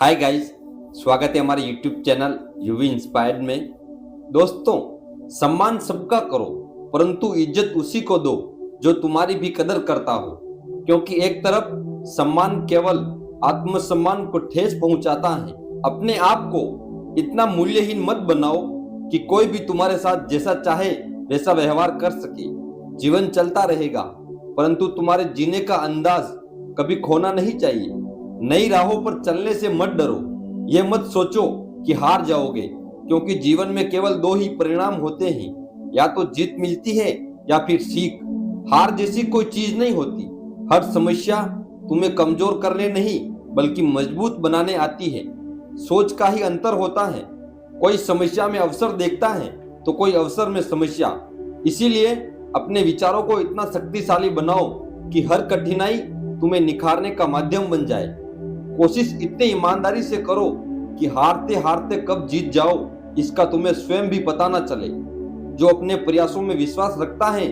Hi guys, स्वागत है हमारे यूट्यूब चैनल यूवी इंस्पायर्ड में। दोस्तों, सम्मान सबका करो परंतु इज्जत उसी को दो जो तुम्हारी भी कदर करता हो। क्योंकि एक तरफ सम्मान केवल आत्मसम्मान को ठेस पहुंचाता है। अपने आप को इतना मूल्यहीन मत बनाओ कि कोई भी तुम्हारे साथ जैसा चाहे वैसा व्यवहार कर सके। जीवन चलता रहेगा परंतु तुम्हारे जीने का अंदाज कभी खोना नहीं चाहिए। नई राहों पर चलने से मत डरो। ये मत सोचो कि हार जाओगे, क्योंकि जीवन में केवल दो ही परिणाम होते हैं, या तो जीत मिलती है या फिर सीख। हार जैसी कोई चीज नहीं होती। हर समस्या तुम्हें कमजोर करने नहीं बल्कि मजबूत बनाने आती है। सोच का ही अंतर होता है। कोई समस्या में अवसर देखता है तो कोई अवसर में समस्या। इसीलिए अपने विचारों को इतना शक्तिशाली बनाओ कि हर कठिनाई तुम्हें निखारने का माध्यम बन जाए। कोशिश इतनी ईमानदारी से करो कि हारते हारते कब जीत जाओ इसका तुम्हें स्वयं भी पता न चले। जो अपने प्रयासों में विश्वास रखता है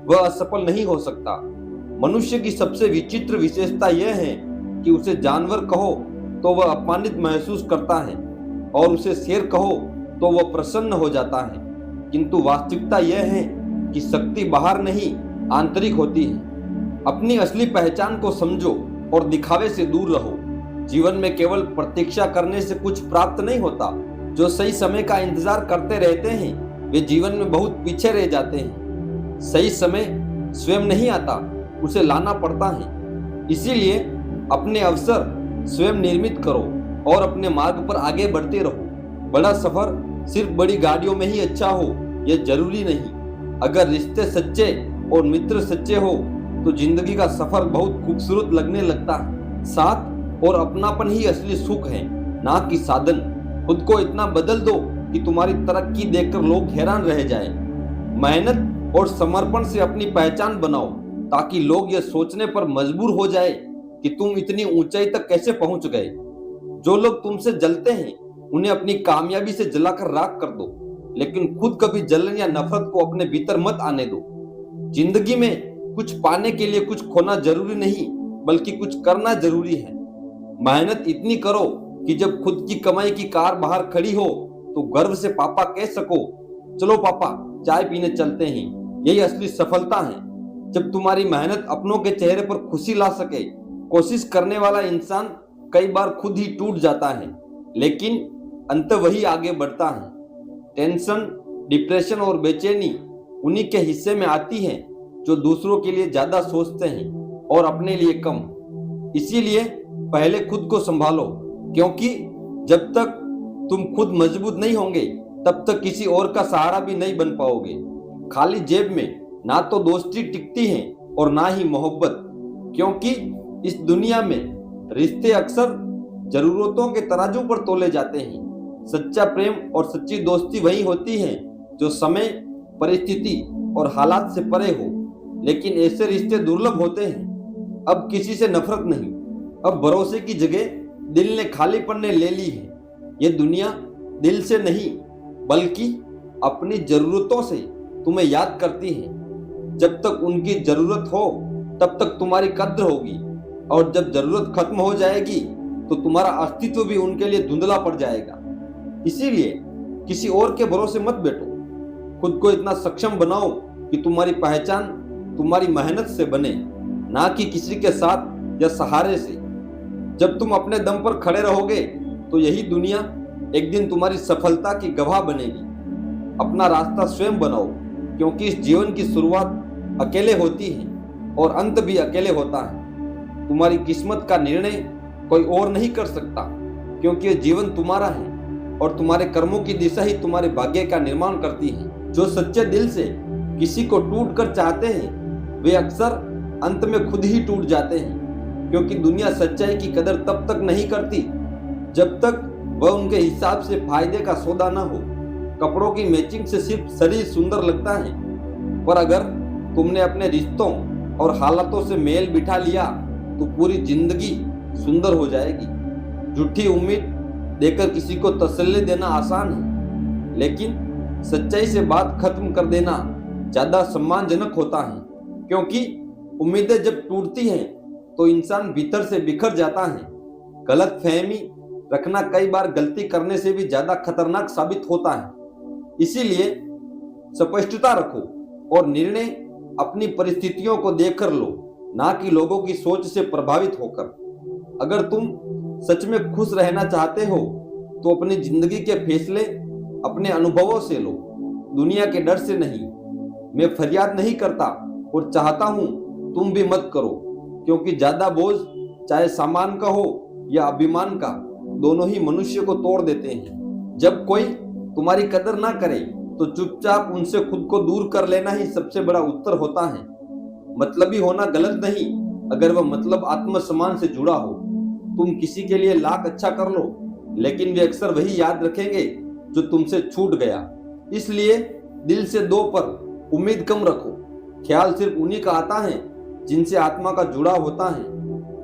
वह असफल नहीं हो सकता। मनुष्य की सबसे विचित्र विशेषता यह है कि उसे जानवर कहो तो वह अपमानित महसूस करता है और उसे शेर कहो तो वह प्रसन्न हो जाता है। किंतु वास्तविकता यह है कि शक्ति बाहर नहीं आंतरिक होती है। अपनी असली पहचान को समझो और दिखावे से दूर रहो। जीवन में केवल प्रतीक्षा करने से कुछ प्राप्त नहीं होता। जो सही समय का इंतजार करते रहते हैं वे जीवन में बहुत पीछे रह जाते हैं। सही समय स्वयं नहीं आता, उसे लाना पड़ता है। इसीलिए अपने अवसर स्वयं निर्मित करो और अपने मार्ग पर आगे बढ़ते रहो। बड़ा सफर सिर्फ बड़ी गाड़ियों में ही अच्छा हो यह जरूरी नहीं। अगर रिश्ते सच्चे और मित्र सच्चे हो तो जिंदगी का सफर बहुत खूबसूरत लगने लगता है। साथ और अपनापन ही असली सुख है, ना कि साधन। खुद को इतना बदल दो कि तुम्हारी तरक्की देखकर लोग हैरान रह जाएं। मेहनत और समर्पण से अपनी पहचान बनाओ ताकि लोग यह सोचने पर मजबूर हो जाए कि तुम इतनी ऊंचाई तक कैसे पहुंच गए। जो लोग तुमसे जलते हैं उन्हें अपनी कामयाबी से जलाकर राख कर दो, लेकिन खुद कभी जलन या नफरत को अपने भीतर मत आने दो। जिंदगी में कुछ पाने के लिए कुछ खोना जरूरी नहीं बल्कि कुछ करना जरूरी है। मेहनत इतनी करो कि जब खुद की कमाई की कार बाहर खड़ी हो तो गर्व से पापा कह सको, चलो पापा चाय पीने चलते हैं। यही असली सफलता है, जब तुम्हारी मेहनत अपनों के चेहरे पर खुशी ला सके। कोशिश करने वाला इंसान कई बार खुद ही टूट जाता है, लेकिन अंत वही आगे बढ़ता है। टेंशन, डिप्रेशन और बेचैनी उन्हीं के हिस्से में आती है जो दूसरों के लिए ज्यादा सोचते हैं और अपने लिए कम। इसीलिए पहले खुद को संभालो, क्योंकि जब तक तुम खुद मजबूत नहीं होंगे तब तक किसी और का सहारा भी नहीं बन पाओगे। खाली जेब में ना तो दोस्ती टिकती है और ना ही मोहब्बत, क्योंकि इस दुनिया में रिश्ते अक्सर जरूरतों के तराजू पर तोले जाते हैं। सच्चा प्रेम और सच्ची दोस्ती वही होती है जो समय, परिस्थिति और हालात से परे हो। लेकिन ऐसे रिश्ते दुर्लभ होते हैं। अब किसी से नफरत नहीं, अब भरोसे की जगह दिल ने खालीपन ने ले ली है। ये दुनिया दिल से नहीं बल्कि अपनी जरूरतों से तुम्हें याद करती है। जब तक उनकी जरूरत हो तब तक तुम्हारी कद्र होगी, और जब जरूरत खत्म हो जाएगी तो तुम्हारा अस्तित्व भी उनके लिए धुंधला पड़ जाएगा। इसीलिए किसी और के भरोसे मत बैठो। खुद को इतना सक्षम बनाओ कि तुम्हारी पहचान तुम्हारी मेहनत से बने, ना कि किसी के साथ या सहारे से। जब तुम अपने दम पर खड़े रहोगे तो यही दुनिया एक दिन तुम्हारी सफलता की गवाह बनेगी। अपना रास्ता स्वयं बनाओ, क्योंकि इस जीवन की शुरुआत अकेले होती है और अंत भी अकेले होता है। तुम्हारी किस्मत का निर्णय कोई और नहीं कर सकता, क्योंकि यह जीवन तुम्हारा है और तुम्हारे कर्मों की दिशा ही तुम्हारे भाग्य का निर्माण करती है। जो सच्चे दिल से किसी को टूट कर चाहते हैं वे अक्सर अंत में खुद ही टूट जाते हैं, क्योंकि दुनिया सच्चाई की कदर तब तक नहीं करती जब तक वह उनके हिसाब से फायदे का सौदा ना हो। कपड़ों की मैचिंग से सिर्फ शरीर सुंदर लगता है, पर अगर तुमने अपने रिश्तों और हालातों से मेल बिठा लिया तो पूरी जिंदगी सुंदर हो जाएगी। झूठी उम्मीद देकर किसी को तसल्ली देना आसान है, लेकिन सच्चाई से बात खत्म कर देना ज्यादा सम्मानजनक होता है। क्योंकि उम्मीदें जब टूटती हैं तो इंसान भीतर से बिखर जाता है। गलत फहमी, रखना कई बार गलती करने से भी ज्यादा खतरनाक साबित होता है। इसीलिए स्पष्टता रखो और निर्णय अपनी परिस्थितियों को देखकर लो, ना कि लोगों की सोच से प्रभावित होकर। अगर तुम सच में खुश रहना चाहते हो तो अपनी जिंदगी के फैसले अपने अनुभवों से लो, दुनिया के डर से नहीं। मैं फरियाद नहीं करता और चाहता हूं तुम भी मत करो, क्योंकि ज्यादा बोझ चाहे सामान का हो या अभिमान का, दोनों ही मनुष्य को तोड़ देते हैं। जब कोई तुम्हारी कदर ना करे तो चुपचाप उनसे खुद को दूर कर लेना ही सबसे बड़ा उत्तर होता है। मतलबी होना गलत नहीं, अगर वह मतलब आत्मसम्मान से जुड़ा हो। तुम किसी के लिए लाख अच्छा कर लो, लेकिन वे अक्सर वही याद रखेंगे जो तुमसे छूट गया। इसलिए दिल से दो पर उम्मीद कम रखो। ख्याल सिर्फ उन्हीं का आता है जिनसे आत्मा का जुड़ाव होता है,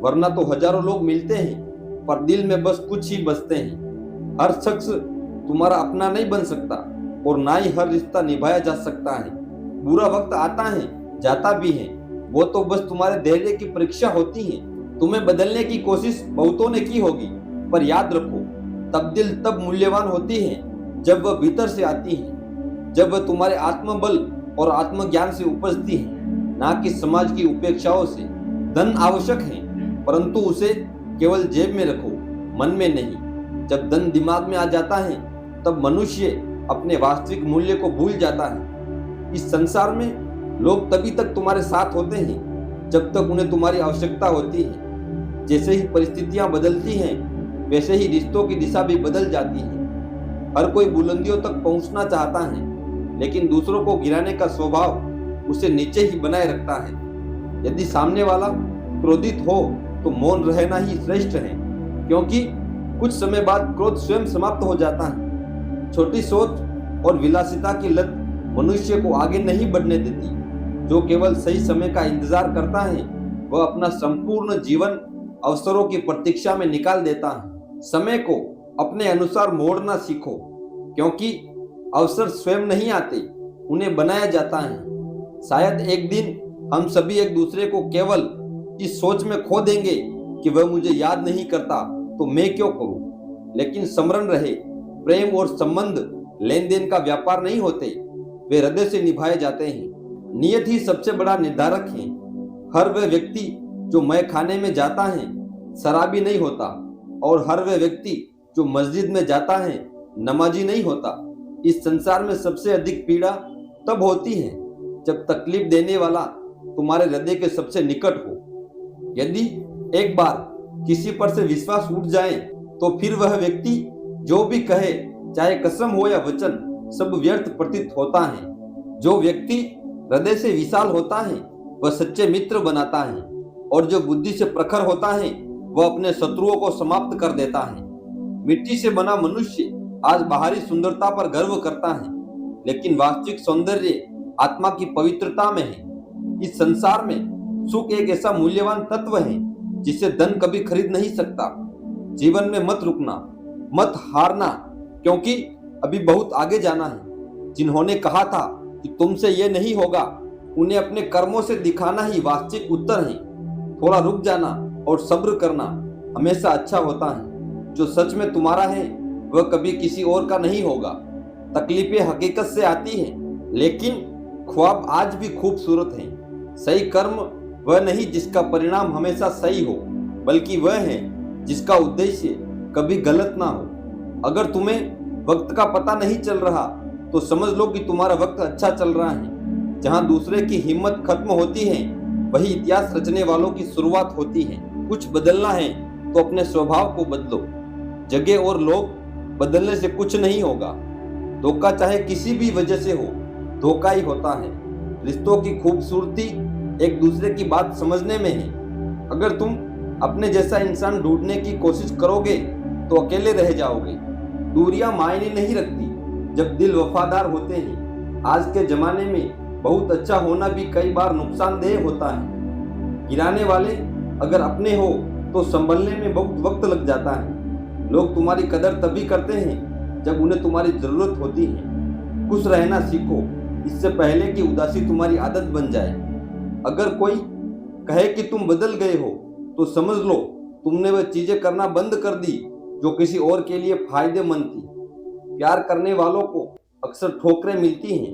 वरना तो हजारों लोग मिलते हैं पर दिल में बस कुछ ही बसते हैं। हर शख्स तुम्हारा अपना नहीं बन सकता और ना ही हर रिश्ता निभाया जा सकता है। बुरा वक्त आता है, जाता भी है, वो तो बस तुम्हारे धैर्य की परीक्षा होती है। तुम्हें बदलने की कोशिश बहुतों ने की होगी, पर याद रखो तब्दील तब मूल्यवान होती है जब वह भीतर से आती है, जब वह तुम्हारे आत्मबल और आत्मज्ञान से उपजती है, ना कि समाज की उपेक्षाओं से। धन आवश्यक है, परंतु उसे केवल जेब में रखो, मन में नहीं। जब धन दिमाग में आ जाता है तब मनुष्य अपने वास्तविक मूल्य को भूल जाता है। इस संसार में लोग तभी तक तुम्हारे साथ होते हैं जब तक उन्हें तुम्हारी आवश्यकता होती है। जैसे ही परिस्थितियां बदलती हैं, वैसे ही रिश्तों की दिशा भी बदल जाती है। हर कोई बुलंदियों तक पहुंचना चाहता है, लेकिन दूसरों को गिराने का स्वभाव उसे नीचे ही बनाए रखता है। यदि सामने वाला क्रोधित हो तो मौन रहना ही श्रेष्ठ है, क्योंकि कुछ समय बाद क्रोध स्वयं समाप्त हो जाता है। छोटी सोच और विलासिता की लत मनुष्य को आगे नहीं बढ़ने देती। जो केवल सही समय का इंतजार करता है वह अपना संपूर्ण जीवन अवसरों की प्रतीक्षा में निकाल देता है। समय को अपने अनुसार मोड़ना सीखो, क्योंकि अवसर स्वयं नहीं आते, उन्हें बनाया जाता है। शायद एक दिन हम सभी एक दूसरे को केवल इस सोच में खो देंगे कि वह मुझे याद नहीं करता तो मैं क्यों करूं। लेकिन स्मरण रहे, प्रेम और संबंध लेन देन का व्यापार नहीं होते, वे हृदय से निभाए जाते हैं। नियत ही सबसे बड़ा निर्धारक है। हर वह व्यक्ति जो मय खाने में जाता है शराबी नहीं होता, और हर वह व्यक्ति जो मस्जिद में जाता है नमाजी नहीं होता। इस संसार में सबसे अधिक पीड़ा तब होती है जब तकलीफ देने वाला तुम्हारे हृदय के सबसे निकट हो। यदि एक बार किसी पर से विश्वास उठ जाए तो फिर वह व्यक्ति जो भी कहे, चाहे कसम हो या वचन, सब व्यर्थ प्रतीत होता है। जो व्यक्ति हृदय से विशाल होता है वह सच्चे मित्र बनाता है, और जो बुद्धि से प्रखर होता है वह अपने शत्रुओं को समाप्त कर देता है। मिट्टी से बना मनुष्य आज बाहरी सुंदरता पर गर्व करता है, लेकिन वास्तविक सौंदर्य आत्मा की पवित्रता में है। इस संसार में सुख एक ऐसा मूल्यवान तत्व है जिसे धन कभी खरीद नहीं सकता। जीवन में मत रुकना, मत हारना, क्योंकि अभी बहुत आगे जाना है। जिन्होंने कहा था कि तुमसे यह नहीं होगा, उन्हें अपने कर्मों से दिखाना ही वास्तविक उत्तर है। थोड़ा रुक जाना और सब्र करना हमेशा अच्छा होता है। जो सच में तुम्हारा है वह कभी किसी और का नहीं होगा। तकलीफें हकीकत से आती हैं, लेकिन ख्वाब आज भी खूबसूरत हैं। सही कर्म वह नहीं जिसका परिणाम हमेशा सही हो, बल्कि वह है जिसका उद्देश्य कभी गलत ना हो। अगर तुम्हें वक्त का पता नहीं चल रहा तो समझ लो कि तुम्हारा वक्त अच्छा चल रहा है। जहां दूसरे की हिम्मत खत्म होती है वही इतिहास रचने वालों की शुरुआत होती है। कुछ बदलना है तो अपने स्वभाव को बदलो। जगह और लोग बदलने से कुछ नहीं होगा। धोखा चाहे किसी भी वजह से हो, धोखा ही होता है। रिश्तों की खूबसूरती एक दूसरे की बात समझने में है। अगर तुम अपने जैसा इंसान ढूंढने की कोशिश करोगे तो अकेले रह जाओगे। दूरियां मायने नहीं रखती जब दिल वफादार होते हैं। आज के जमाने में बहुत अच्छा होना भी कई बार नुकसानदेह होता है। गिराने वाले अगर अपने हो तो संभलने में बहुत वक्त लग जाता है। लोग तुम्हारी कदर तभी करते हैं जब उन्हें तुम्हारी जरूरत होती है। खुश रहना सीखो, इससे पहले कि उदासी तुम्हारी आदत बन जाए। अगर कोई कहे कि तुम बदल गए हो तो समझ लो तुमने वह चीजें करना बंद कर दी जो किसी और के लिए फायदेमंद थी। प्यार करने वालों को अक्सर ठोकरें मिलती हैं,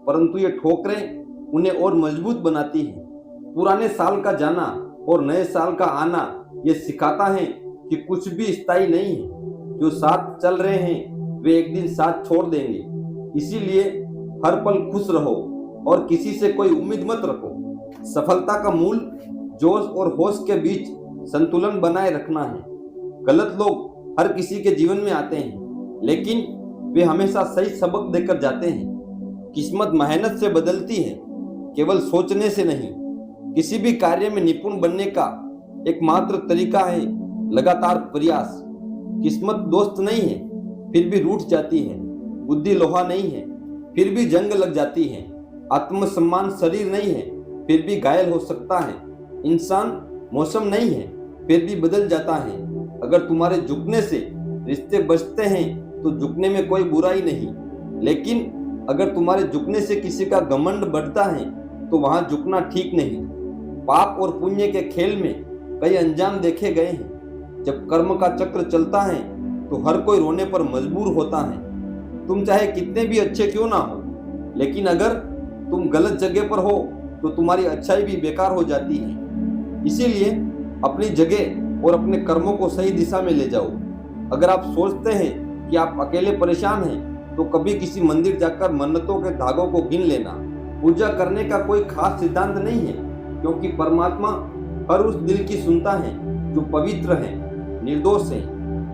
परंतु ये ठोकरें उन्हें और मजबूत बनाती हैं। पुराने साल का जाना और नए साल का आना ये सिखाता है कि कुछ भी स्थायी नहीं है। जो साथ चल रहे हैं वे एक दिन साथ छोड़ देंगे। इसीलिए हर पल खुश रहो और किसी से कोई उम्मीद मत रखो। सफलता का मूल जोश और होश के बीच संतुलन बनाए रखना है। गलत लोग हर किसी के जीवन में आते हैं, लेकिन वे हमेशा सही सबक देकर जाते हैं। किस्मत मेहनत से बदलती है, केवल सोचने से नहीं। किसी भी कार्य में निपुण बनने का एकमात्र तरीका है लगातार प्रयास। किस्मत दोस्त नहीं है, फिर भी रूठ जाती है। बुद्धि लोहा नहीं है, फिर भी जंग लग जाती है। आत्मसम्मान शरीर नहीं है, फिर भी घायल हो सकता है। इंसान मौसम नहीं है, फिर भी बदल जाता है। अगर तुम्हारे झुकने से रिश्ते बचते हैं तो झुकने में कोई बुराई नहीं, लेकिन अगर तुम्हारे झुकने से किसी का घमंड बढ़ता है तो वहां झुकना ठीक नहीं। पाप और पुण्य के खेल में कई अंजाम देखे गए हैं। जब कर्म का चक्र चलता है तो हर कोई रोने पर मजबूर होता है। तुम चाहे कितने भी अच्छे क्यों ना हो, लेकिन अगर तुम गलत जगह पर हो तो तुम्हारी अच्छाई भी बेकार हो जाती है। इसीलिए अपनी जगह और अपने कर्मों को सही दिशा में ले जाओ। अगर आप सोचते हैं कि आप अकेले परेशान हैं तो कभी किसी मंदिर जाकर मन्नतों के धागों को गिन लेना। पूजा करने का कोई खास सिद्धांत नहीं है, क्योंकि परमात्मा हर उस दिल की सुनता है जो पवित्र है, निर्दोष है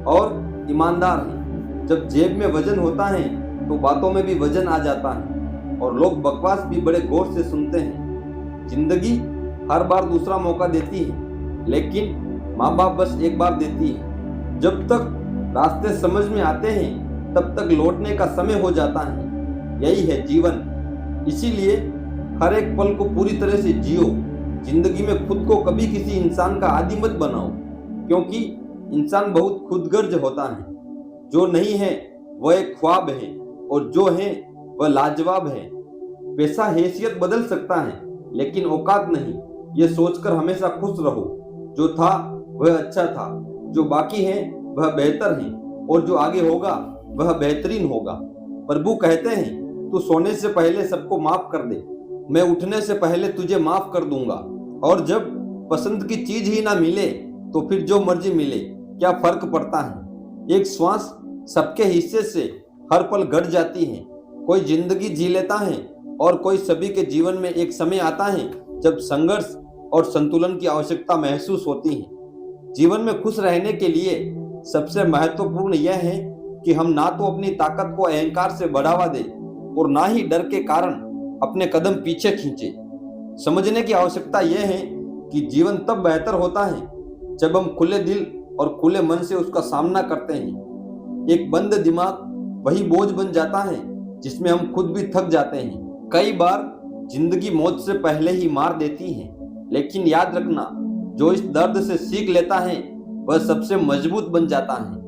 और ईमानदार है। जब जेब में वजन होता है तो बातों में भी वजन आ जाता है और लोग बकवास भी बड़े गौर से सुनते हैं। जिंदगी हर बार दूसरा मौका देती है, लेकिन माँ बाप बस एक बार देती है। जब तक रास्ते समझ में आते हैं तब तक लौटने का समय हो जाता है। यही है जीवन। इसीलिए हर एक पल को पूरी तरह से जियो। जिंदगी में खुद को कभी किसी इंसान का आदी मत बनाओ, क्योंकि इंसान बहुत खुदगर्ज होता है। जो नहीं है वह एक ख्वाब है और जो है वह लाजवाब है। पैसा हैसियत बदल सकता है, लेकिन औकात नहीं। ये सोचकर हमेशा खुश रहो। जो था वह अच्छा था, जो बाकी है वह बेहतर है और जो आगे होगा वह बेहतरीन होगा। प्रभु कहते हैं, तू सोने से पहले सबको माफ कर दे, मैं उठने से पहले तुझे माफ कर दूंगा। और जब पसंद की चीज ही ना मिले तो फिर जो मर्जी मिले, क्या फर्क पड़ता है। एक श्वास सबके हिस्से से हर पल घट जाती है। कोई जिंदगी जी लेता है और कोई सभी के जीवन में एक समय आता है जब संघर्ष और संतुलन की आवश्यकता महसूस होती है। जीवन में खुश रहने के लिए सबसे महत्वपूर्ण यह है कि हम ना तो अपनी ताकत को अहंकार से बढ़ावा दें और ना ही डर के कारण अपने कदम पीछे खींचे। समझने की आवश्यकता यह है कि जीवन तब बेहतर होता है जब हम खुले दिल और खुले मन से उसका सामना करते हैं। एक बंद दिमाग वही बोझ बन जाता है जिसमें हम खुद भी थक जाते हैं। कई बार जिंदगी मौत से पहले ही मार देती है, लेकिन याद रखना, जो इस दर्द से सीख लेता है वह सबसे मजबूत बन जाता है।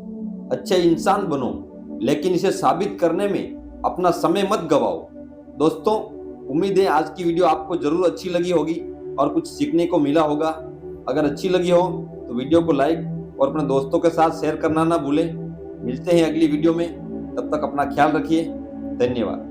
अच्छे इंसान बनो, लेकिन इसे साबित करने में अपना समय मत गवाओ। दोस्तों, उम्मीद है आज की वीडियो आपको जरूर अच्छी लगी होगी और कुछ सीखने को मिला होगा। अगर अच्छी लगी हो तो वीडियो को लाइक और अपने दोस्तों के साथ शेयर करना ना भूलें। मिलते हैं अगली वीडियो में, तब तक अपना ख्याल रखिए। धन्यवाद।